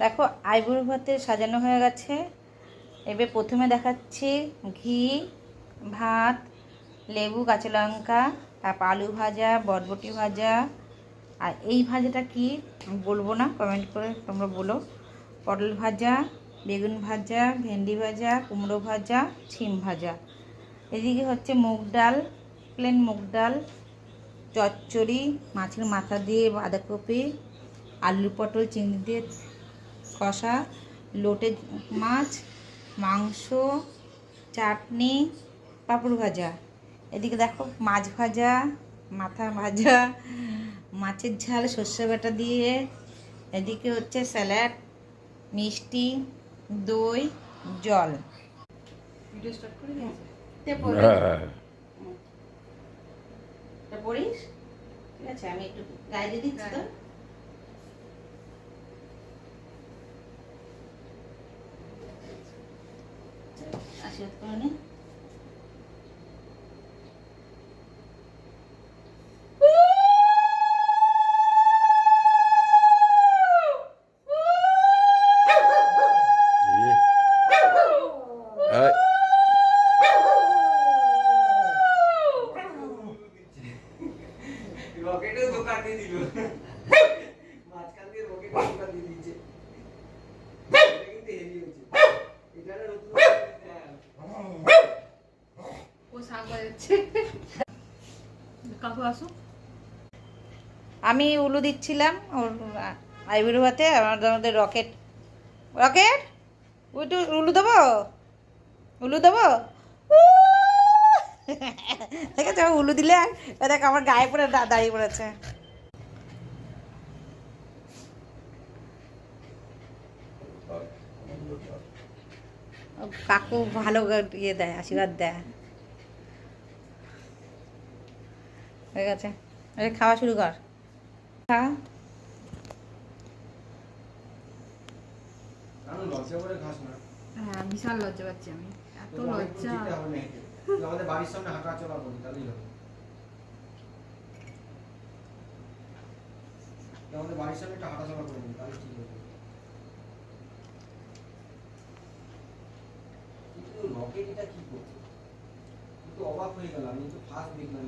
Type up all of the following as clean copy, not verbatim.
দেখো আইবুড়ো ভাতে সাজানো হয়ে গেছে। এবার প্রথমে দেখাচ্ছি ঘি, ভাত, লেবু, কাঁচা লঙ্কা, তারপর আলু ভাজা, বরবটি ভাজা। আর এই ভাজাটা কি বলবো না, কমেন্ট করে তোমরা বলো। পটল ভাজা, বেগুন ভাজা, ভেন্ডি ভাজা, কুমড়ো ভাজা, ছিম ভাজা। এদিকে হচ্ছে মুগ ডাল, প্লেন মুগ ডাল, চচ্চড়ি, মাছের মাথা দিয়ে বাঁধাকপি, আলু পটল চিংড়ি দিয়ে কষা, লোটে মাছ, মাংস, চাটনি, পাঁপড় ভাজা। এদিকে দেখো মাছ ভাজা, মাথা ভাজা, মাছের ঝাল সর্ষে বাটা দিয়ে। এদিকে হচ্ছে স্যালাড, মিষ্টি, দই, জল। ভিডিও স্টার্ট করে পড়িস, ঠিক আছে? আমি একটু গাইডে দিচ্ছি তো। আশীর্বাদ করে নে। রকেটের দোকান দিয়ে দিল, মাঝখান দিয়ে রকেটের দোকান দিয়ে দিয়েছে। এটা কিন্তু হেভি হয়েছে। এটা না নতুন ও সাগ বাজাচ্ছে। কাকু আসো। আমি উলু দিচ্ছিলাম ওর আইবুড়ো ভাতে। আমাদের রকেট রকেট ওইটু উলু দেবো, উলু দেবো। ঠিক আছে, উলু দিলে দেখ আমার গায়ে পড়ে দাঁড়িয়ে পড়েছে। কাকু ভালো ইয়ে দেয়, আশীর্বাদ দেয়। হয়ে গেছে, খাওয়া শুরু কর। হ্যাঁ, বিশাল লজ্জা পাচ্ছি আমি, এত লজ্জা। আমাদের বাড়ির সামনে হাঁটা চলা করি, তাহলেই হবে। আমাদের বাড়ির সামনে একটা হাঁটা চলা করে দিই, তাহলে ঠিক হবে। কিন্তু রকেট এটা কি করছে? কিন্তু অবাক হয়ে গেলাম, আমি তো ফার্স্ট দেখলাম।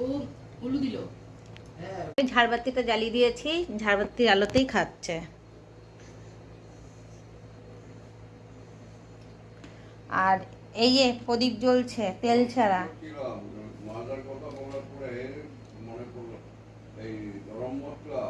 ও উলু দিল। হ্যাঁ, ঝাড়বাতিটা জ্বালিয়ে দিয়েছি, ঝাড়বাতির আলোতেই খাচ্ছে। আর এই যে প্রদীপ জ্বলছে তেল ছাড়া। মাজার কথা বলার পরে মনে পড়লো এই গরম মশলা